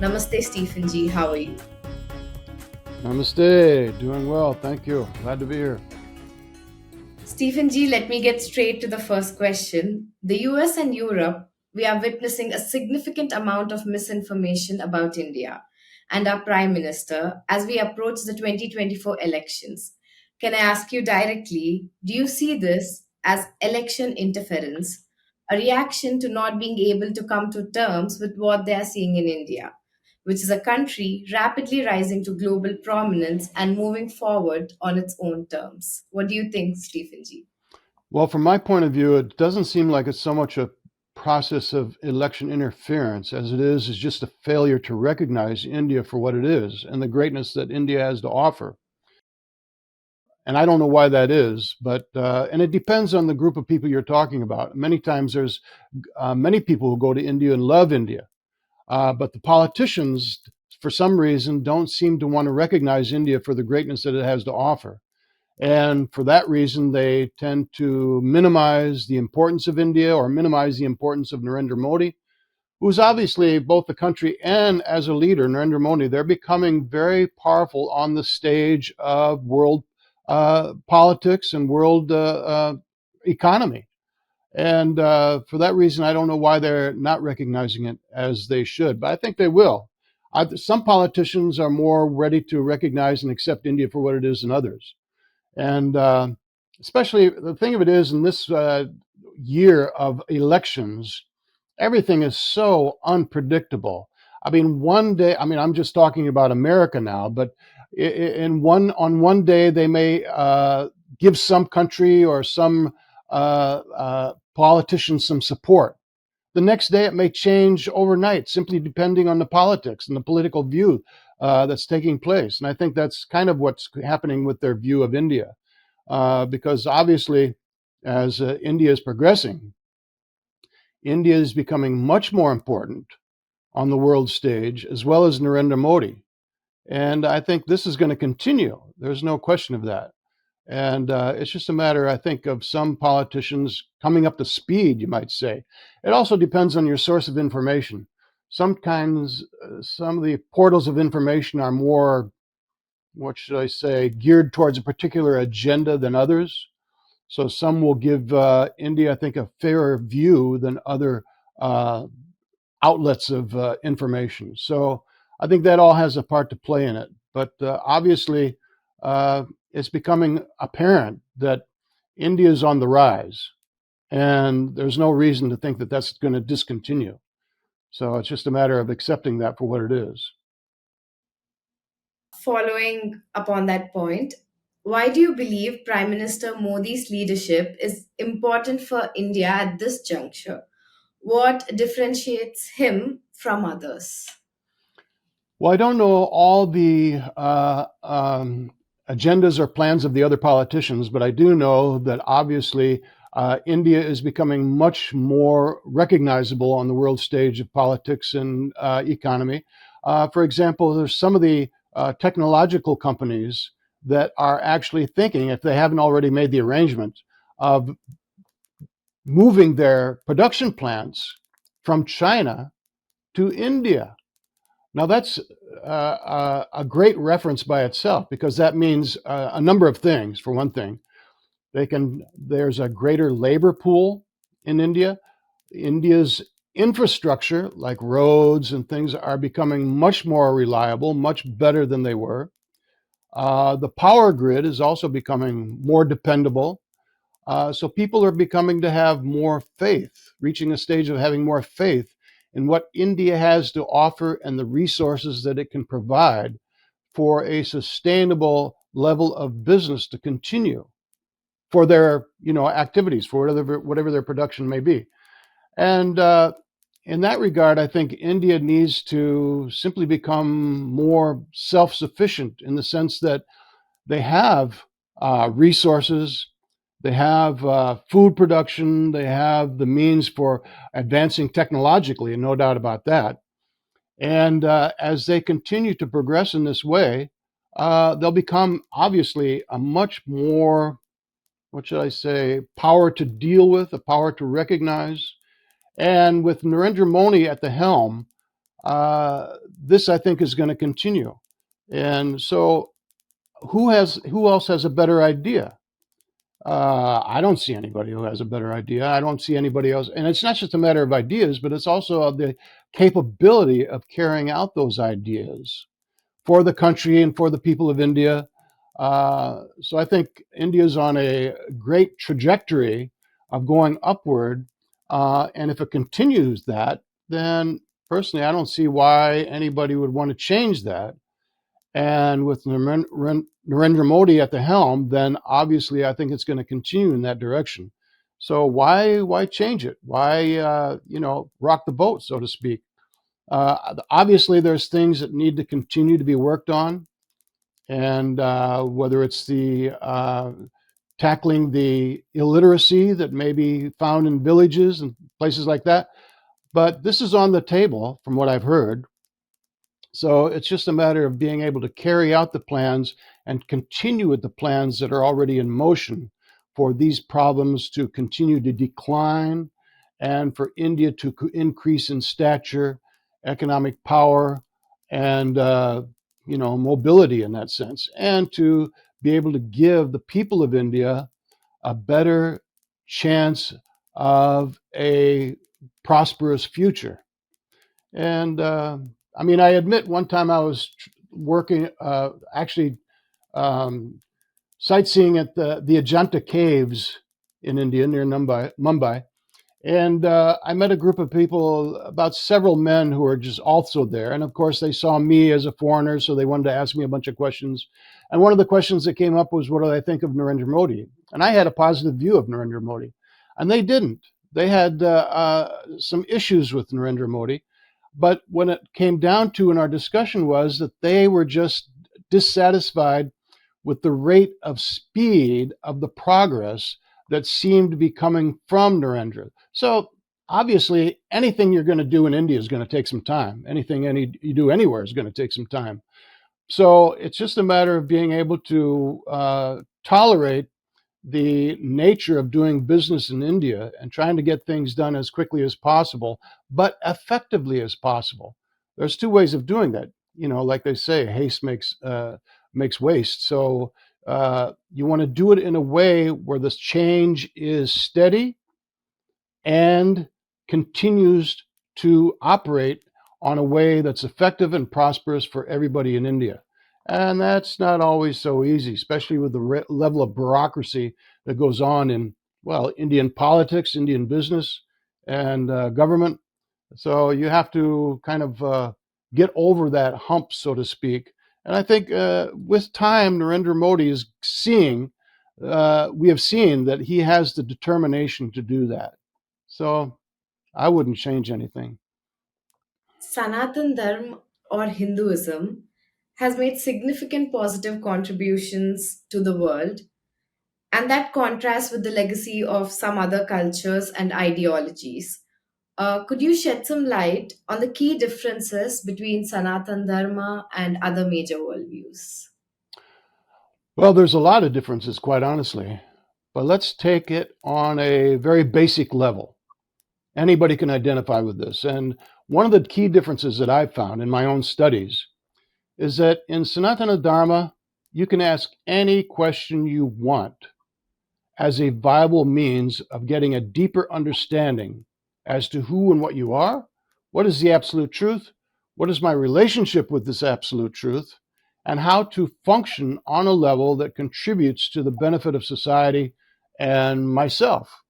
Namaste, Stephen G. How are you? Namaste. Doing well. Thank you. Glad to be here. Stephen G., let me get straight to the first question. The US and Europe, we are witnessing a significant amount of misinformation about India and our Prime Minister as we approach the 2024 elections. Can I ask you directly, do you see this as election interference, a reaction to not being able to come to terms with what they are seeing in India, which is a country rapidly rising to global prominence and moving forward on its own terms? What do you think, Stephen G? Well, from my point of view, it doesn't seem like it's so much a process of election interference as it is just a failure to recognize India for what it is and the greatness that India has to offer. And I don't know why that is, but and it depends on the group of people you're talking about. Many times there's many people who go to India and love India, but the politicians, for some reason, don't seem to want to recognize India for the greatness that it has to offer. And for that reason, they tend to minimize the importance of India or minimize the importance of Narendra Modi, who's obviously both the country and as a leader, Narendra Modi, they're becoming very powerful on the stage of world politics and world economy. And for that reason, I don't know why they're not recognizing it as they should, but I think they will. Some politicians are more ready to recognize and accept India for what it is than others. And especially the thing of it is, in this year of elections, everything is so unpredictable. I mean, one day, I mean, I'm just talking about America now, but on one day they may give some country or some politician some support. The next day it may change overnight, simply depending on the politics and the political view that's taking place. And I think that's kind of what's happening with their view of India, because obviously, as India is progressing, India is becoming much more important on the world stage, as well as Narendra Modi. And I think this is going to continue. There's no question of that. And it's just a matter, I think, of some politicians coming up to speed, you might say. It also depends on your source of information. Sometimes some of the portals of information are more, what should I say, geared towards a particular agenda than others. So some will give India, I think, a fairer view than other uh, outlets of information. So I think that all has a part to play in it. But obviously, it's becoming apparent that India is on the rise, and there's no reason to think that that's going to discontinue. So it's just a matter of accepting that for what it is. Following upon that point, why do you believe Prime Minister Modi's leadership is important for India at this juncture? What differentiates him from others? Well, I don't know all the agendas or plans of the other politicians, but I do know that obviously India is becoming much more recognizable on the world stage of politics and economy. For example, there's some of the technological companies that are actually thinking, if they haven't already made the arrangement, of moving their production plants from China to India. Now, that's a great reference by itself because that means a number of things. For one thing, there's a greater labor pool in India. India's infrastructure, like roads and things, are becoming much more reliable, much better than they were. The power grid is also becoming more dependable. So people are becoming to have more faith, reaching a stage of having more faith in what India has to offer and the resources that it can provide for a sustainable level of business to continue for their activities, for whatever their production may be. And in that regard, I think India needs to simply become more self-sufficient in the sense that they have resources, they have food production, they have the means for advancing technologically, and no doubt about that. And as they continue to progress in this way, they'll become obviously a much more, what should I say, power to deal with, a power to recognize. And with Narendra Modi at the helm, this I think is going to continue. And so, who else has a better idea? I don't see anybody who has a better idea. I don't see anybody else. And it's not just a matter of ideas, but it's also of the capability of carrying out those ideas for the country and for the people of India. So I think India is on a great trajectory of going upward. And if it continues that, then personally, I don't see why anybody would want to change that. And with Narendra Modi at the helm, then obviously I think it's going to continue in that direction. So why change it? Why rock the boat, so to speak? Obviously, there's things that need to continue to be worked on, and whether it's the tackling the illiteracy that may be found in villages and places like that. But this is on the table, from what I've heard. So it's just a matter of being able to carry out the plans and continue with the plans that are already in motion for these problems to continue to decline and for India to increase in stature, economic power, and mobility in that sense, and to be able to give the people of India a better chance of a prosperous future. And I mean, I admit one time I was working, actually sightseeing at the Ajanta caves in India near Mumbai. And I met a group of people, about several men who were just also there. And of course, they saw me as a foreigner, so they wanted to ask me a bunch of questions. And one of the questions that came up was, what do I think of Narendra Modi? And I had a positive view of Narendra Modi. And they didn't. They had some issues with Narendra Modi. But when it came down to in our discussion was that they were just dissatisfied with the rate of speed of the progress that seemed to be coming from Narendra. So obviously, anything you're going to do in India is going to take some time. Anything you do anywhere is going to take some time. So it's just a matter of being able to tolerate the nature of doing business in India and trying to get things done as quickly as possible, but effectively as possible. There's two ways of doing that. Like they say, haste makes waste. So you want to do it in a way where this change is steady and continues to operate on a way that's effective and prosperous for everybody in India. And that's not always so easy, especially with the level of bureaucracy that goes on in, well, Indian politics, Indian business, and government. So you have to kind of get over that hump, so to speak. And I think with time, Narendra Modi is we have seen that he has the determination to do that. So I wouldn't change anything. Sanatan Dharma or Hinduism has made significant positive contributions to the world, and that contrasts with the legacy of some other cultures and ideologies. Could you shed some light on the key differences between Sanatan Dharma and other major worldviews? Well, there's a lot of differences, quite honestly. But let's take it on a very basic level. Anybody can identify with this. And one of the key differences that I've found in my own studies is that in Sanatana Dharma, you can ask any question you want as a viable means of getting a deeper understanding as to who and what you are, what is the absolute truth, what is my relationship with this absolute truth, and how to function on a level that contributes to the benefit of society and myself.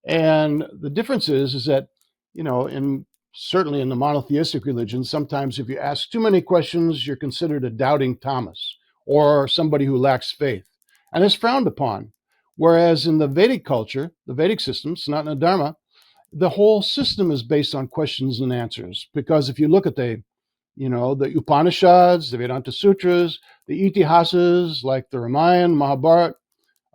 And the difference is that, in certainly in the monotheistic religions, sometimes if you ask too many questions, you're considered a doubting Thomas or somebody who lacks faith, and is frowned upon. Whereas in the Vedic culture, the Vedic system, Sanatana Dharma, the whole system is based on questions and answers. Because if you look at the Upanishads, the Vedanta Sutras, the Itihasas like the Ramayana, Mahabharata,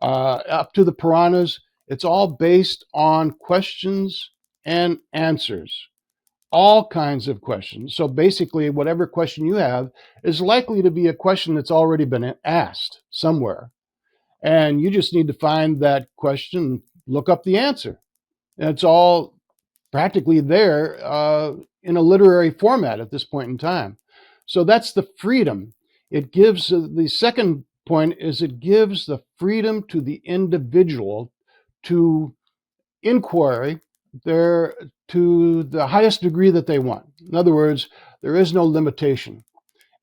up to the Puranas, it's all based on questions and answers, all kinds of questions. So basically, whatever question you have is likely to be a question that's already been asked somewhere. And you just need to find that question, look up the answer. And it's all practically there in a literary format at this point in time. So that's the freedom. It gives the second point is it gives the freedom to the individual to inquiry there to the highest degree that they want. In other words, there is no limitation.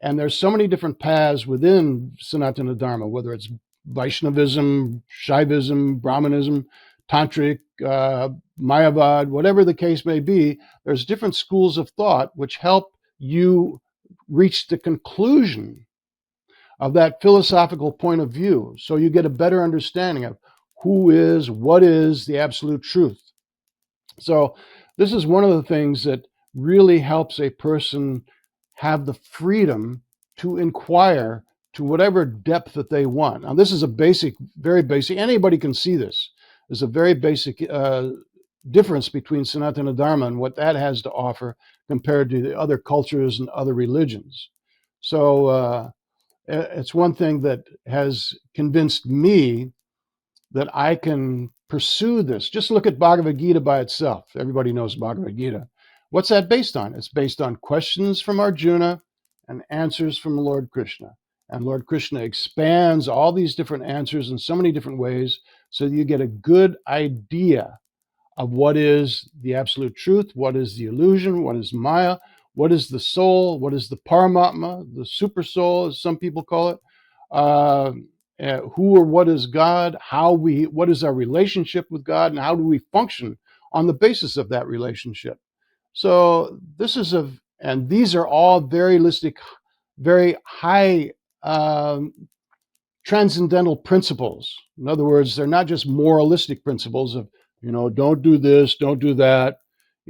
And there's so many different paths within Sanatana Dharma, whether it's Vaishnavism, Shaivism, Brahmanism, Tantric, Mayavad, whatever the case may be, there's different schools of thought which help you reach the conclusion of that philosophical point of view. So you get a better understanding of what is the absolute truth. So this is one of the things that really helps a person have the freedom to inquire to whatever depth that they want. Now, this is a basic, very basic, anybody can see this. There's a very basic difference between Sanatana Dharma and what that has to offer compared to the other cultures and other religions. So it's one thing that has convinced me that I can pursue this. Just look at Bhagavad Gita by itself. Everybody knows Bhagavad Gita. What's that based on? It's based on questions from Arjuna and answers from Lord Krishna. And Lord Krishna expands all these different answers in so many different ways so that you get a good idea of what is the absolute truth, what is the illusion, what is Maya, what is the soul, what is the Paramatma, the super soul, as some people call it. Who or what is God, what is our relationship with God, and how do we function on the basis of that relationship. So and these are all very high transcendental principles. In other words, they're not just moralistic principles of, don't do this, don't do that.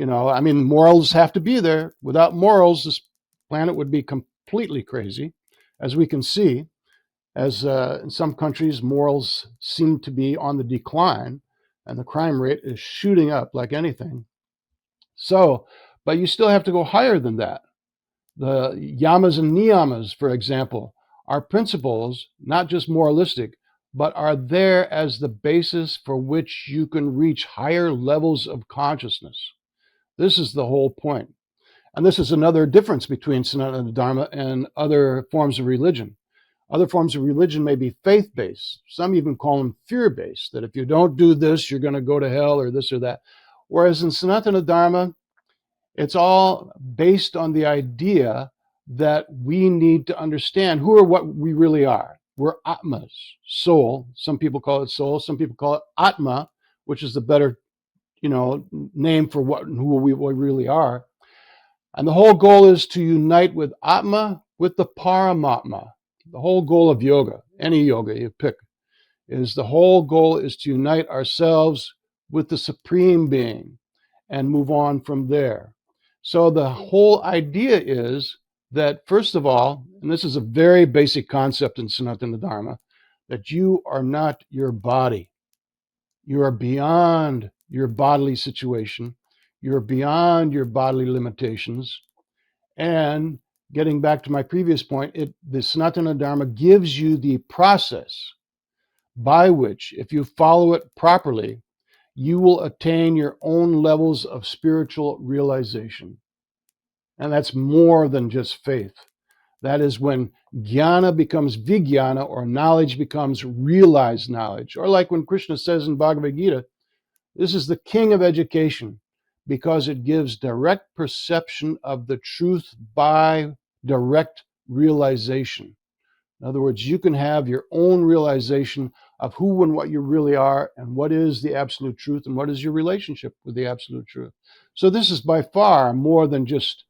I mean, morals have to be there. Without morals, this planet would be completely crazy, as we can see. As in some countries, morals seem to be on the decline and the crime rate is shooting up like anything. So, but you still have to go higher than that. The yamas and niyamas, for example, are principles, not just moralistic, but are there as the basis for which you can reach higher levels of consciousness. This is the whole point. And this is another difference between Sanatana Dharma and other forms of religion. Other forms of religion may be faith-based. Some even call them fear-based, that if you don't do this, you're going to go to hell or this or that. Whereas in Sanatana Dharma, it's all based on the idea that we need to understand who or what we really are. We're Atmas, soul. Some people call it soul. Some people call it Atma, which is the better, name for who we really are. And the whole goal is to unite with Atma, with the Paramatma. The whole goal of yoga, any yoga you pick, is the whole goal is to unite ourselves with the Supreme Being and move on from there. So the whole idea is that, first of all, and this is a very basic concept in Sanatana Dharma, that you are not your body. You are beyond your bodily situation. You're beyond your bodily limitations. And getting back to my previous point, the Sanatana Dharma gives you the process by which, if you follow it properly, you will attain your own levels of spiritual realization. And that's more than just faith. That is when jnana becomes vijnana, or knowledge becomes realized knowledge. Or like when Krishna says in Bhagavad Gita, this is the king of education because it gives direct perception of the truth by direct realization. In other words, you can have your own realization of who and what you really are and what is the absolute truth and what is your relationship with the absolute truth. So this is by far more than just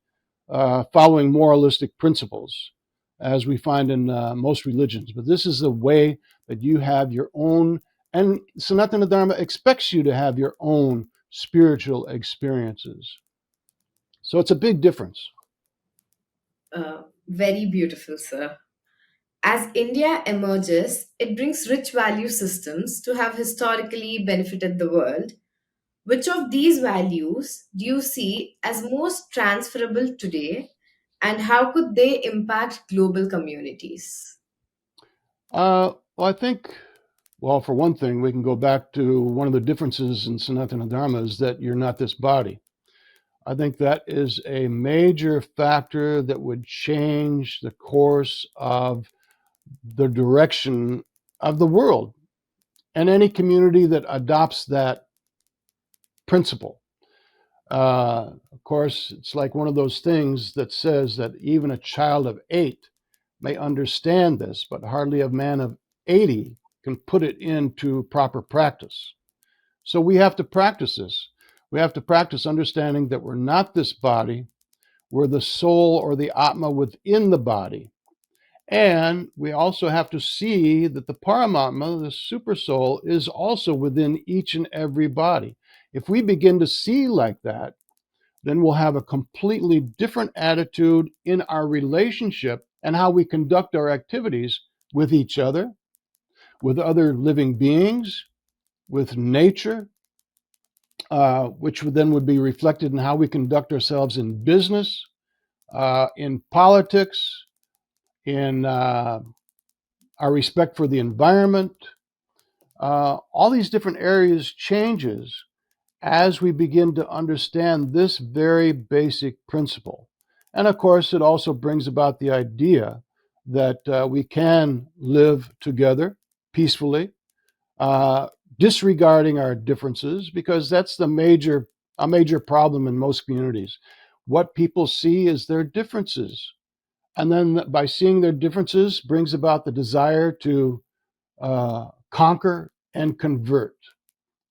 following moralistic principles, as we find in most religions. But this is the way that you have your own, and Sanatana Dharma expects you to have your own spiritual experiences. So it's a big difference. Very beautiful, sir. As India emerges, it brings rich value systems to have historically benefited the world. Which of these values do you see as most transferable today, and how could they impact global communities? Well, I think, well, for one thing, we can go back to one of the differences in Sanatana Dharma is that you're not this body. I think that is a major factor that would change the course of the direction of the world. And any community that adopts that principle. Of course, it's like one of those things that says that even a child of 8 may understand this, but hardly a man of 80 can put it into proper practice. So we have to practice this. We have to practice understanding that we're not this body, we're the soul or the Atma within the body. And we also have to see that the Paramatma, the super soul, is also within each and every body. If we begin to see like that, then we'll have a completely different attitude in our relationship and how we conduct our activities with each other, with other living beings, with nature, which then would be reflected in how we conduct ourselves in business, in politics, in our respect for the environment. All these different areas changes as we begin to understand this very basic principle. And of course, it also brings about the idea that we can live together peacefully, uh, disregarding our differences, because that's a major problem in most communities. What people see is their differences, and then by seeing their differences brings about the desire to conquer and convert,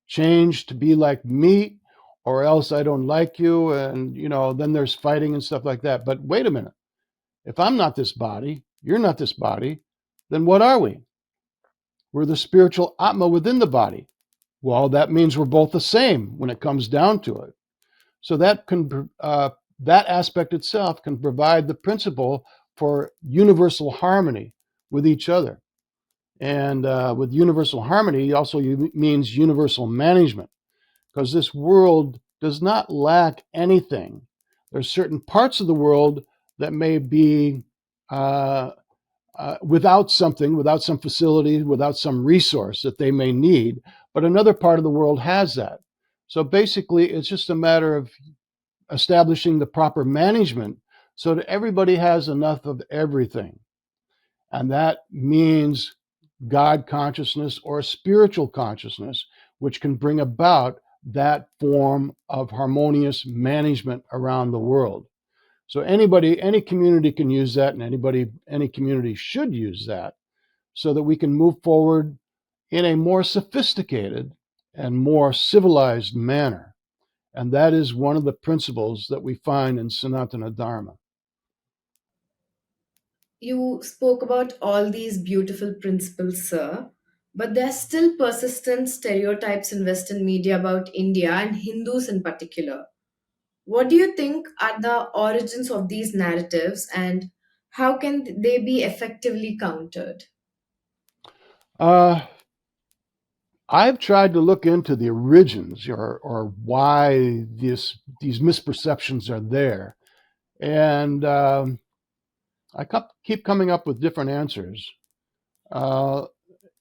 change to be like me, or else I don't like you, and then there's fighting and stuff like that. But wait a minute, if I'm not this body, you're not this body, then what are we? We're the spiritual Atma within the body. Well, that means we're both the same when it comes down to it. So that aspect itself can provide the principle for universal harmony with each other. And with universal harmony also means universal management, because this world does not lack anything. There's certain parts of the world that may be uh, without something, without some facility, without some resource that they may need, but another part of the world has that. So basically, it's just a matter of establishing the proper management so that everybody has enough of everything. And that means God consciousness or spiritual consciousness, which can bring about that form of harmonious management around the world. So any community can use that, and any community should use that so that we can move forward in a more sophisticated and more civilized manner. And that is one of the principles that we find in Sanatana Dharma. You spoke about all these beautiful principles, sir, but there are still persistent stereotypes in Western media about India and Hindus in particular. What do you think are the origins of these narratives, and how can they be effectively countered? Uh, I've tried to look into the origins, or why these misperceptions are there, and keep coming up with different answers. Uh,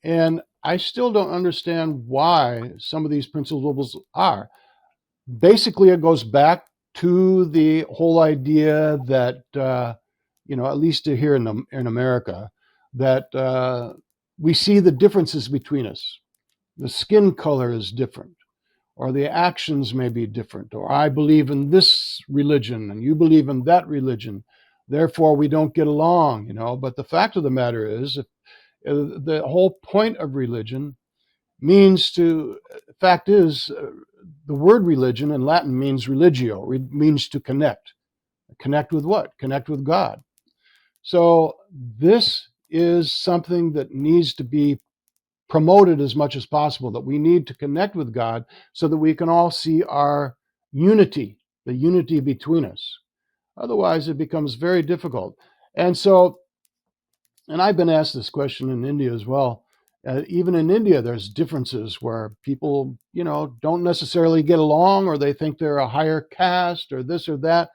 and I still don't understand why some of these principles are. Basically, it goes back to the whole idea that at least here in America, that we see the differences between us. The skin color is different, or the actions may be different, or I believe in this religion and you believe in that religion, therefore we don't get along. But the fact of the matter is, the whole point of religion means to fact is the word religion in Latin means religio. It means to connect with what? Connect with God. So this is something that needs to be promoted as much as possible, that we need to connect with God so that we can all see our unity, the unity between us. Otherwise, it becomes very difficult. And so, and I've been asked this question in India as well. Even in India, there's differences where people, don't necessarily get along, or they think they're a higher caste, or this or that.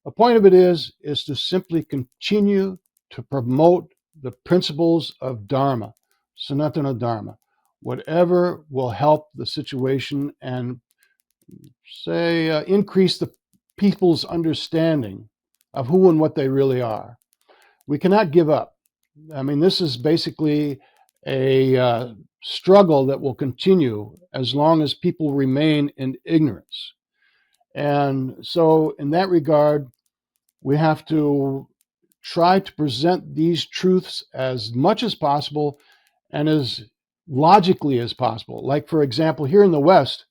The point of it is to simply continue to promote the principles of Dharma, Sanatana Dharma, whatever will help the situation and say increase people's understanding of who and what they really are. We cannot give up. I mean, this is basically a struggle that will continue as long as people remain in ignorance. And so, in that regard, we have to try to present these truths as much as possible and as logically as possible. Like, for example, here in the West,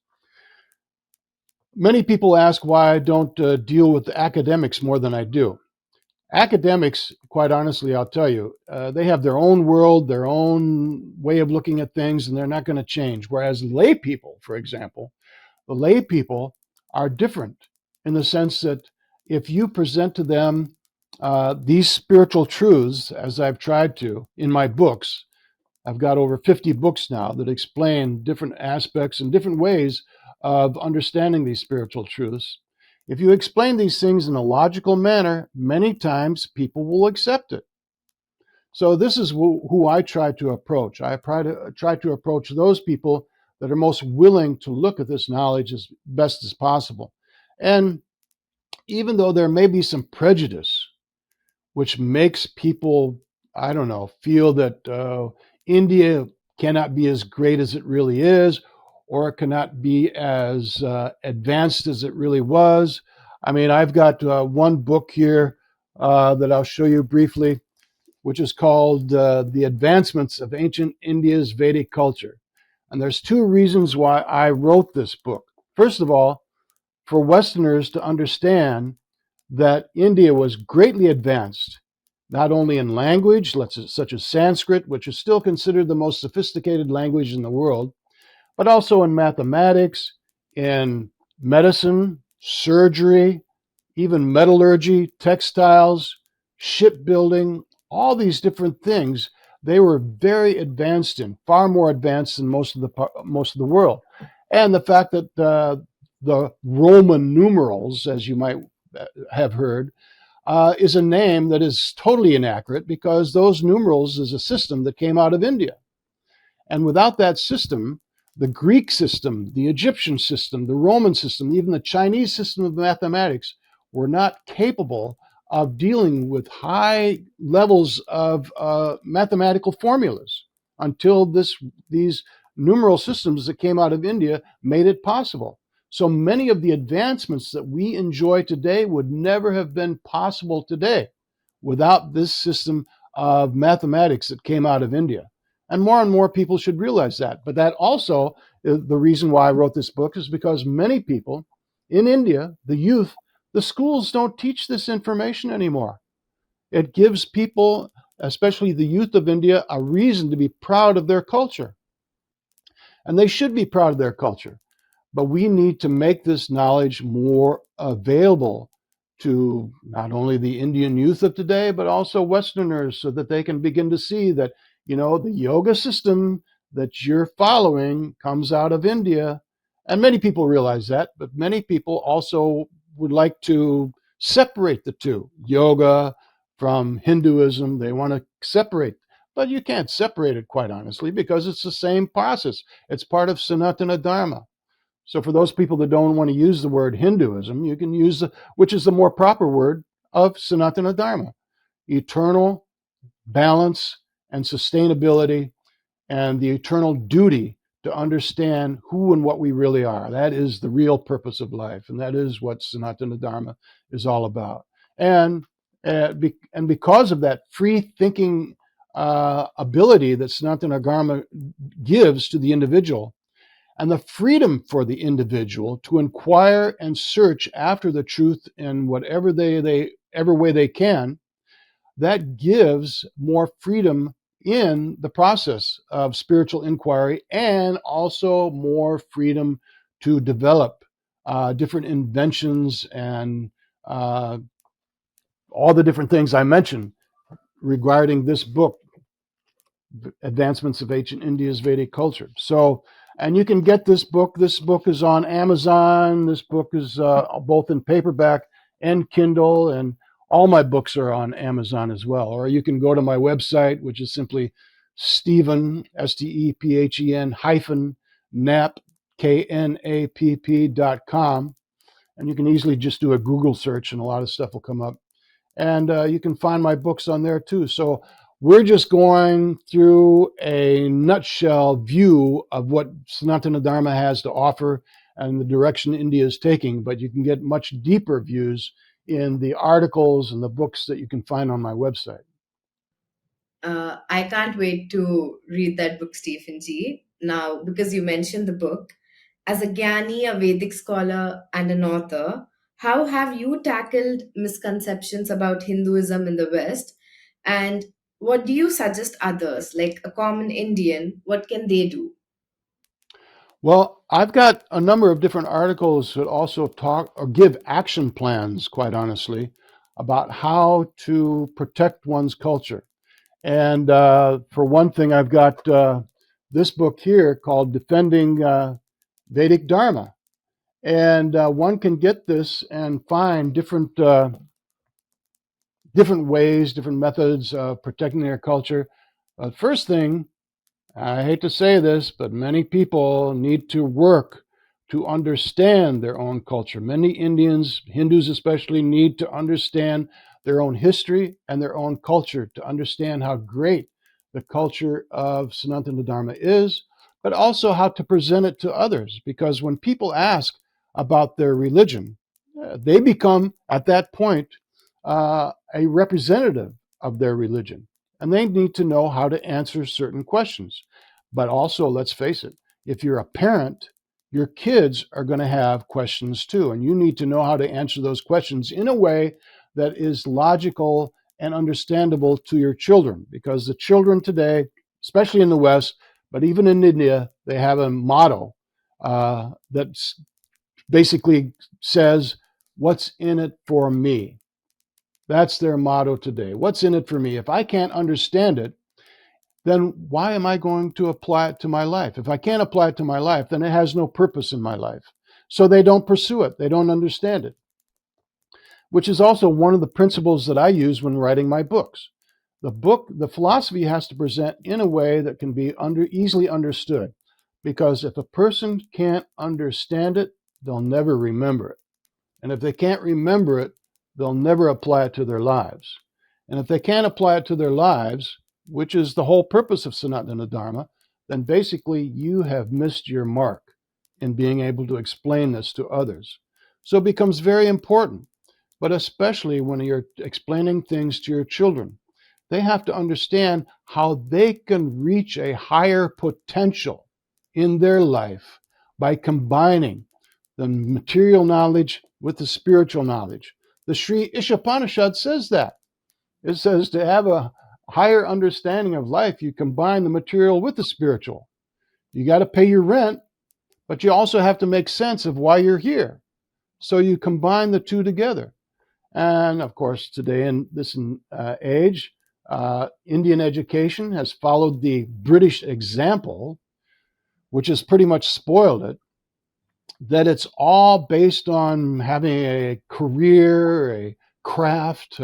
many people ask why I don't deal with the academics more than I do. Academics, quite honestly, I'll tell you, they have their own world, their own way of looking at things, and they're not going to change. Whereas lay people, for example, the lay people are different in the sense that if you present to them these spiritual truths, as I've tried to in my books, I've got over 50 books now that explain different aspects and different ways of understanding these spiritual truths. If you explain these things in a logical manner, many times people will accept it. So this is who I try to approach. I try to approach those people that are most willing to look at this knowledge as best as possible. And even though there may be some prejudice, which makes people, I don't know, feel that India cannot be as great as it really is, or it cannot be as advanced as it really was. I mean, I've got one book here that I'll show you briefly, which is called The Advancements of Ancient India's Vedic Culture. And there's two reasons why I wrote this book. First of all, for Westerners to understand that India was greatly advanced, not only in language, such as Sanskrit, which is still considered the most sophisticated language in the world, but also in mathematics, in medicine, surgery, even metallurgy, textiles, shipbuilding, all these different things. They were very advanced in, far more advanced than most of the world. And the fact that the Roman numerals, as you might have heard, is a name that is totally inaccurate because those numerals is a system that came out of India. And without that system, the Greek system, the Egyptian system, the Roman system, even the Chinese system of mathematics were not capable of dealing with high levels of mathematical formulas until these numeral systems that came out of India made it possible. So many of the advancements that we enjoy today would never have been possible today without this system of mathematics that came out of India. And more people should realize that. But that also, the reason why I wrote this book is because many people in India, the youth, the schools don't teach this information anymore. It gives people, especially the youth of India, a reason to be proud of their culture. And they should be proud of their culture. But we need to make this knowledge more available to not only the Indian youth of today, but also Westerners so that they can begin to see that, the yoga system that you're following comes out of India. And many people realize that, but many people also would like to separate the two, yoga from Hinduism. They want to separate, but you can't separate it, quite honestly, because it's the same process. It's part of Sanatana Dharma. So for those people that don't want to use the word Hinduism, you can use which is the more proper word of Sanatana Dharma, eternal balance and sustainability and the eternal duty to understand who and what we really are. That is the real purpose of life, and that is what Sanatana Dharma is all about. And because of that free thinking ability that Sanatana Dharma gives to the individual, and the freedom for the individual to inquire and search after the truth in whatever ever way they can, that gives more freedom in the process of spiritual inquiry and also more freedom to develop different inventions and all the different things I mentioned regarding this book, Advancements of Ancient India's Vedic Culture. So, and you can get this book. This book is on Amazon. This book is both in paperback and Kindle, and all my books are on Amazon as well. Or you can go to my website, which is simply Stephen, Stephen hyphen Knapp, Knapp.com, And you can easily just do a Google search and a lot of stuff will come up. And you can find my books on there too. So we're just going through a nutshell view of what Sanatana Dharma has to offer and the direction India is taking, but you can get much deeper views in the articles and the books that you can find on my website. I can't wait to read that book, Stephen G. Now, because you mentioned the book, as a Gyani, a Vedic scholar, and an author, how have you tackled misconceptions about Hinduism in the West? And what do you suggest others, like a common Indian, what can they do? Well, I've got a number of different articles that also talk or give action plans, quite honestly, about how to protect one's culture. And for one thing, I've got this book here called Defending Vedic Dharma. And one can get this and find different ways, different methods of protecting their culture. First thing, I hate to say this, but many people need to work to understand their own culture. Many Indians, Hindus especially, need to understand their own history and their own culture to understand how great the culture of Sanatana Dharma is, but also how to present it to others. Because when people ask about their religion, they become, at that point, a representative of their religion. And they need to know how to answer certain questions. But also, let's face it, if you're a parent, your kids are going to have questions too. And you need to know how to answer those questions in a way that is logical and understandable to your children. Because the children today, especially in the West, but even in India, they have a motto that basically says, "What's in it for me?" That's their motto today. What's in it for me? If I can't understand it, then why am I going to apply it to my life? If I can't apply it to my life, then it has no purpose in my life. So they don't pursue it. They don't understand it, which is also one of the principles that I use when writing my books. The philosophy has to present in a way that can be easily understood. Because if a person can't understand it, they'll never remember it. And if they can't remember it, they'll never apply it to their lives. And if they can't apply it to their lives, which is the whole purpose of Sanatana Dharma, then basically you have missed your mark in being able to explain this to others. So it becomes very important, but especially when you're explaining things to your children. They have to understand how they can reach a higher potential in their life by combining the material knowledge with the spiritual knowledge. The Sri Ishopanishad says that. It says to have a higher understanding of life, you combine the material with the spiritual. You got to pay your rent, but you also have to make sense of why you're here. So you combine the two together. And of course, today in this age, Indian education has followed the British example, which has pretty much spoiled it, that it's all based on having a career, a craft,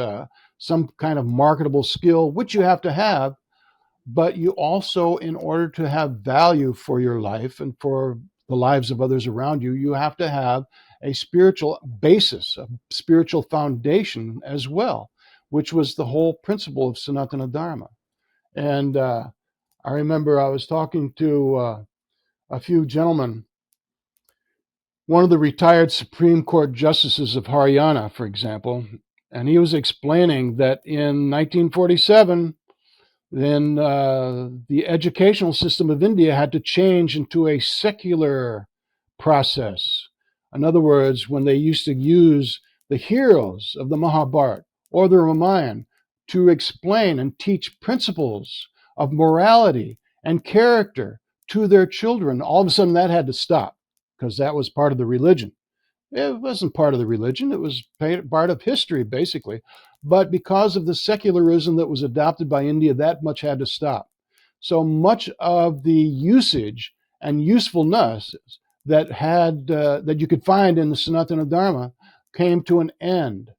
some kind of marketable skill, which you have to have, but you also, in order to have value for your life and for the lives of others around you, you have to have a spiritual basis, a spiritual foundation as well, which was the whole principle of Sanatana Dharma. And I remember I was talking to a few gentlemen, one of the retired Supreme Court justices of Haryana, for example, and he was explaining that in 1947, then the educational system of India had to change into a secular process. In other words, when they used to use the heroes of the Mahabharata or the Ramayana to explain and teach principles of morality and character to their children, all of a sudden that had to stop because that was part of the religion. It wasn't part of the religion, it was part of history, basically. But because of the secularism that was adopted by India, that much had to stop. So much of the usage and usefulness that you could find in the Sanatana Dharma came to an end.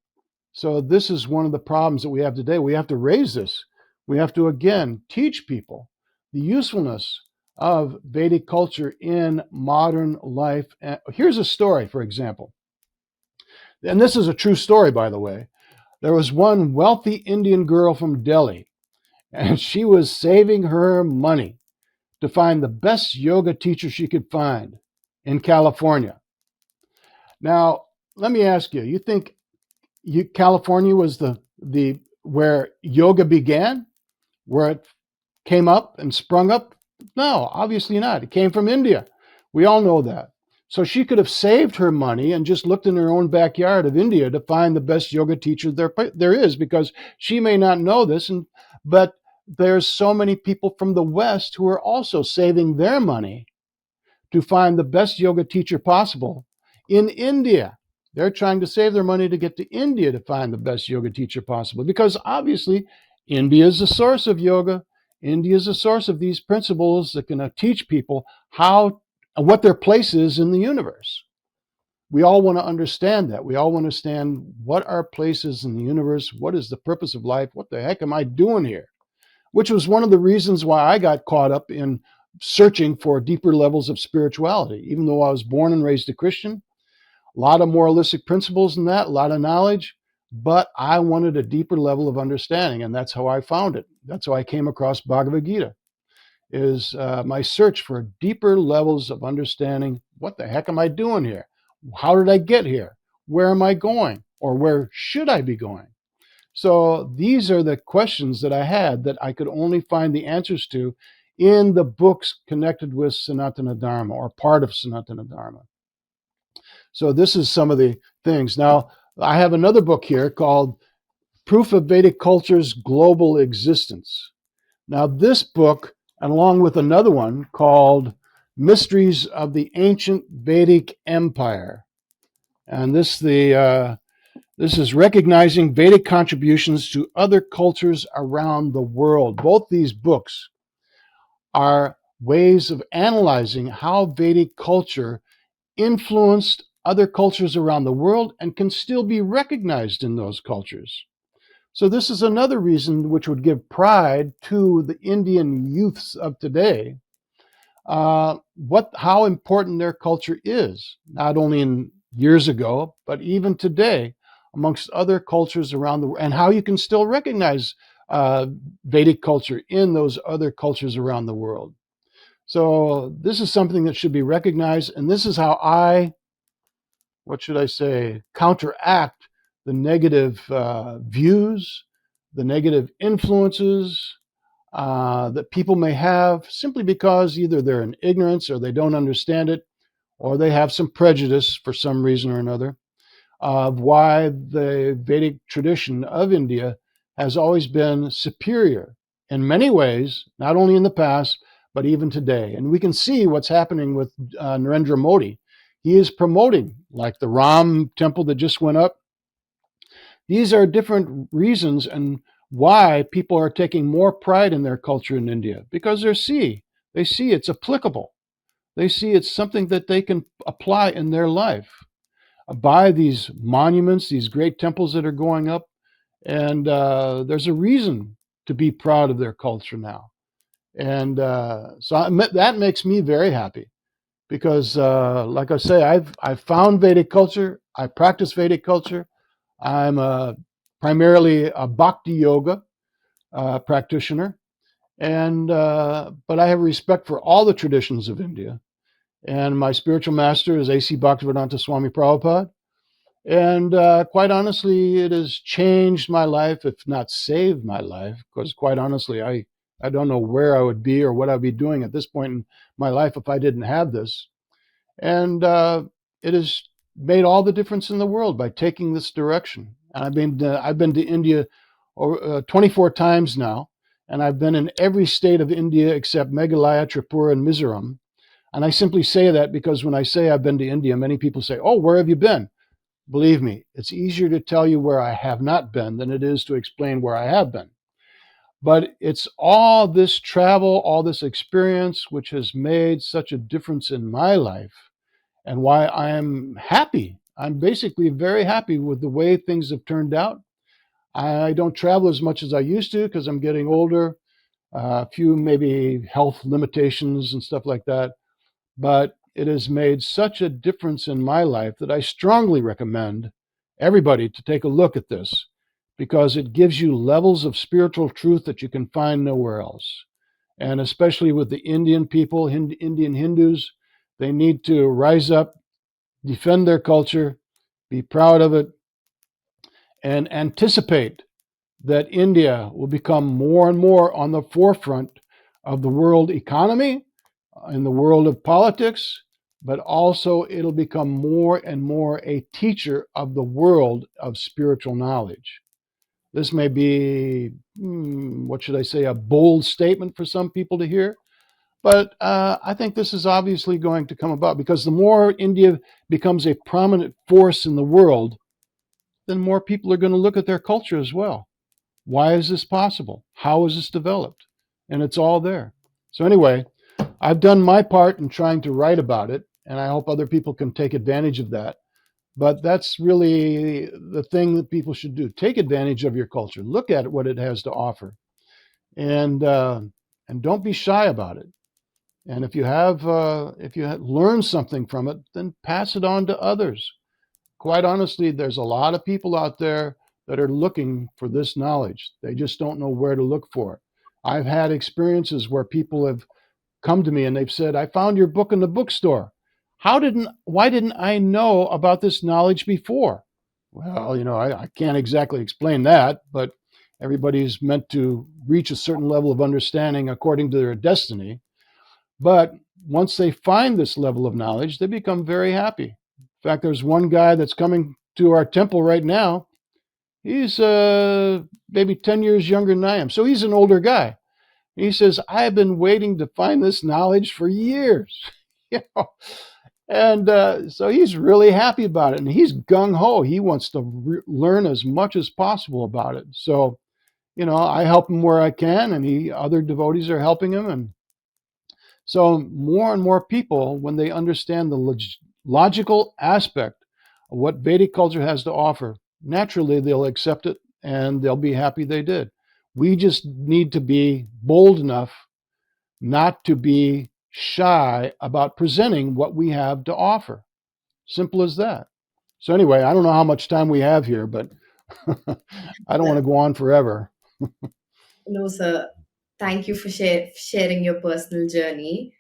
So this is one of the problems that we have today. We have to raise this. We have to again teach people the usefulness of Vedic culture in modern life. Here's a story, for example. And this is a true story, by the way. There was one wealthy Indian girl from Delhi, and she was saving her money to find the best yoga teacher she could find in California. Now, let me ask you, you think California was the where yoga began, where it came up and sprung up? No, obviously not. It came from India. We all know that. So she could have saved her money and just looked in her own backyard of India to find the best yoga teacher there is, because she may not know this, but there's so many people from the West who are also saving their money to find the best yoga teacher possible in India. They're trying to save their money to get to India to find the best yoga teacher possible, because obviously India is the source of yoga. India is the source of these principles that can teach people what their place is in the universe. We all want to understand that. We all want to understand what our place is in the universe. What is the purpose of life? What the heck am I doing here? Which was one of the reasons why I got caught up in searching for deeper levels of spirituality. Even though I was born and raised a Christian, a lot of moralistic principles in that, a lot of knowledge, but I wanted a deeper level of understanding, and that's how I found it. That's how I came across Bhagavad Gita, is my search for deeper levels of understanding. What the heck am I doing here? How did I get here? Where am I going? Or where should I be going? So these are the questions that I had that I could only find the answers to in the books connected with Sanatana Dharma, or part of Sanatana Dharma. So this is some of the things. Now, I have another book here called Proof of Vedic Culture's Global Existence. Now, this book, along with another one called Mysteries of the Ancient Vedic Empire, and this is recognizing Vedic contributions to other cultures around the world. Both these books are ways of analyzing how Vedic culture influenced other cultures around the world and can still be recognized in those cultures. So this is another reason which would give pride to the Indian youths of today, how important their culture is, not only in years ago, but even today, amongst other cultures around the world, and how you can still recognize Vedic culture in those other cultures around the world. So this is something that should be recognized, and this is how counteract the negative views, the negative influences that people may have simply because either they're in ignorance or they don't understand it, or they have some prejudice for some reason or another of why the Vedic tradition of India has always been superior in many ways, not only in the past, but even today. And we can see what's happening with Narendra Modi. He is promoting, like the Ram temple that just went up. These are different reasons and why people are taking more pride in their culture in India, because they see it's applicable. They see it's something that they can apply in their life by these monuments, these great temples that are going up. And there's a reason to be proud of their culture now. And that makes me very happy because, like I say, I've found Vedic culture. I practice Vedic culture. I'm primarily a Bhakti yoga practitioner, and but I have respect for all the traditions of India. And my spiritual master is A.C. Bhaktivedanta Swami Prabhupada. And quite honestly, it has changed my life, if not saved my life, because quite honestly, I don't know where I would be or what I'd be doing at this point in my life if I didn't have this. And it has made all the difference in the world by taking this direction. And I've been to India 24 times now, and I've been in every state of India except Meghalaya, Tripura, and Mizoram. And I simply say that because when I say I've been to India, many people say, "Oh, where have you been?" Believe me, it's easier to tell you where I have not been than it is to explain where I have been. But it's all this travel, all this experience, which has made such a difference in my life and why I am happy. I'm basically very happy with the way things have turned out. I don't travel as much as I used to because I'm getting older, a few maybe health limitations and stuff like that. But it has made such a difference in my life that I strongly recommend everybody to take a look at this because it gives you levels of spiritual truth that you can find nowhere else. And especially with the Indian people, Indian Hindus, they need to rise up, defend their culture, be proud of it, and anticipate that India will become more and more on the forefront of the world economy, in the world of politics, but also it'll become more and more a teacher of the world of spiritual knowledge. This may be, what should I say, a bold statement for some people to hear, but I think this is obviously going to come about because the more India becomes a prominent force in the world, then more people are going to look at their culture as well. Why is this possible? How is this developed? And it's all there. So, anyway, I've done my part in trying to write about it, and I hope other people can take advantage of that. But that's really the thing that people should do. Take advantage of your culture. Look at what it has to offer, and don't be shy about it. And if you have learned something from it, then pass it on to others. Quite honestly, there's a lot of people out there that are looking for this knowledge. They just don't know where to look for it. I've had experiences where people have come to me and they've said, "I found your book in the bookstore. Why didn't I know about this knowledge before?" Well, I can't exactly explain that, but everybody's meant to reach a certain level of understanding according to their destiny. But once they find this level of knowledge, they become very happy. In fact, there's one guy that's coming to our temple right now. He's maybe 10 years younger than I am. So he's an older guy. He says, "I've been waiting to find this knowledge for years." you know? And so he's really happy about it. And he's gung ho. He wants to learn as much as possible about it. So, I help him where I can, and other devotees are helping him. And so more and more people, when they understand the logical aspect of what Vedic culture has to offer, naturally they'll accept it and they'll be happy they did. We just need to be bold enough not to be shy about presenting what we have to offer. Simple as that. So anyway, I don't know how much time we have here, but I don't want to go on forever. No, sir. Thank you for sharing your personal journey.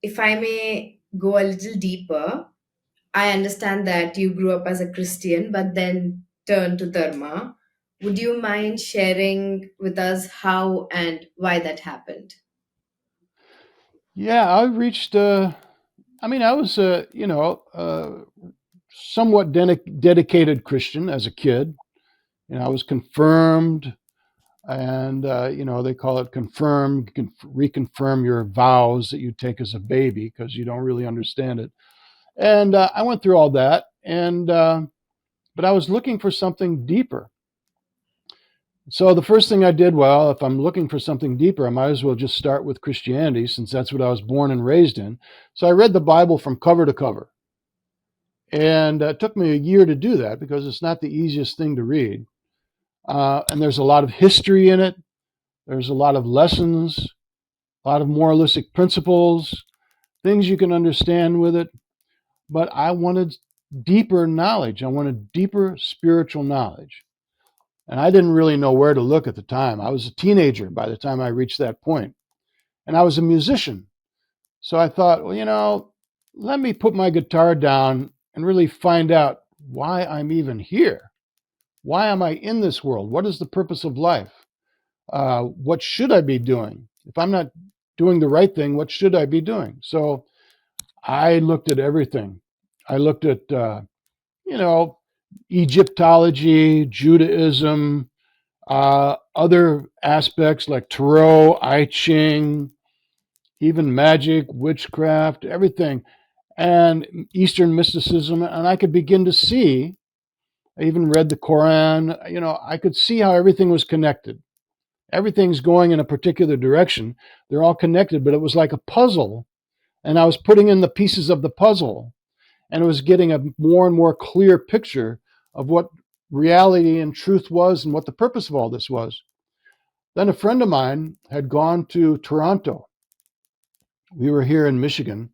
If I may go a little deeper, I understand that you grew up as a Christian but then turned to Dharma. Would you mind sharing with us how and why that happened? Yeah, I was somewhat dedicated Christian as a kid. I was confirmed, and they call it confirm. You can reconfirm your vows that you take as a baby because you don't really understand it. And I went through all that, and but I was looking for something deeper. So the first thing I did, well, if I'm looking for something deeper, I might as well just start with Christianity since that's what I was born and raised in. So I read the Bible from cover to cover. And it took me a year to do that because it's not the easiest thing to read. And there's a lot of history in it. There's a lot of lessons, a lot of moralistic principles, things you can understand with it. But I wanted deeper knowledge. I wanted deeper spiritual knowledge. And I didn't really know where to look at the time. I was a teenager by the time I reached that point. And I was a musician. So I thought, well, let me put my guitar down and really find out why I'm even here. Why am I in this world? What is the purpose of life? What should I be doing? If I'm not doing the right thing, what should I be doing? So I looked at everything. I looked at, you know, Egyptology, Judaism, other aspects like Tarot, I Ching, even magic, witchcraft, everything, and Eastern mysticism. And I could begin to see, I even read the Quran, I could see how everything was connected. Everything's going in a particular direction. They're all connected, but it was like a puzzle. And I was putting in the pieces of the puzzle, and it was getting a more and more clear picture of what reality and truth was and what the purpose of all this was. Then a friend of mine had gone to Toronto. We were here in Michigan,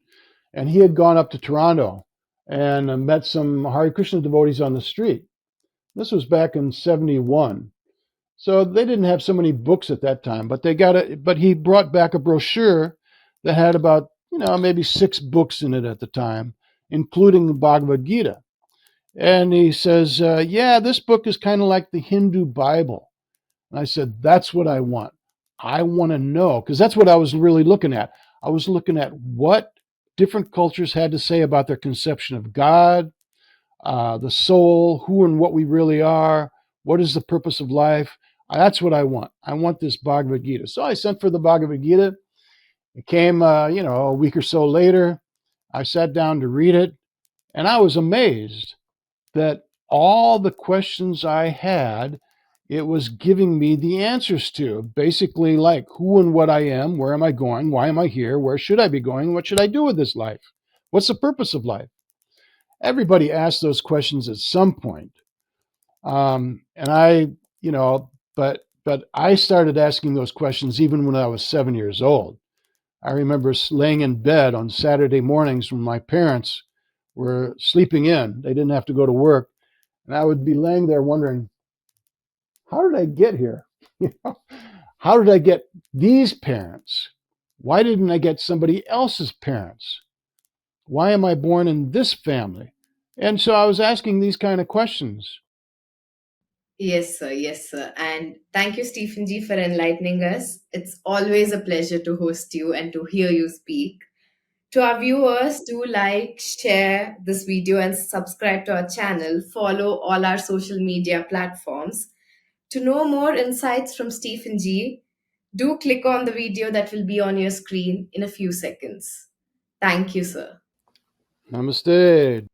and he had gone up to Toronto and met some Hare Krishna devotees on the street. This was back in 71. So they didn't have so many books at that time, but they got it. But he brought back a brochure that had about, maybe 6 books in it at the time, including the Bhagavad Gita. And he says, yeah, this book is kind of like the Hindu Bible. And I said, that's what I want. I want to know, because that's what I was really looking at. I was looking at what different cultures had to say about their conception of God, the soul, who and what we really are, what is the purpose of life. That's what I want. I want this Bhagavad Gita. So I sent for the Bhagavad Gita. It came, a week or so later. I sat down to read it, and I was amazed that all the questions I had, it was giving me the answers to. Basically, like who and what I am, where am I going, why am I here, where should I be going, what should I do with this life, what's the purpose of life. Everybody asks those questions at some point. And I, but I started asking those questions even when I was 7 years old. I remember laying in bed on Saturday mornings when my parents were sleeping in. They didn't have to go to work. And I would be laying there wondering, how did I get here? How did I get these parents? Why didn't I get somebody else's parents? Why am I born in this family? And so I was asking these kind of questions. Yes, sir. Yes, sir. And thank you, Stephen G, for enlightening us. It's always a pleasure to host you and to hear you speak. To our viewers, do like, share this video, and subscribe to our channel. Follow all our social media platforms. To know more insights from Stephen G, do click on the video that will be on your screen in a few seconds. Thank you, sir. Namaste.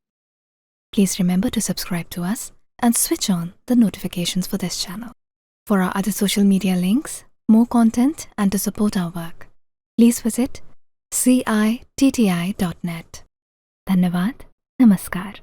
Please remember to subscribe to us and switch on the notifications for this channel. For our other social media links, more content, and to support our work, please visit citti.net. Dhanyavad. Namaskar.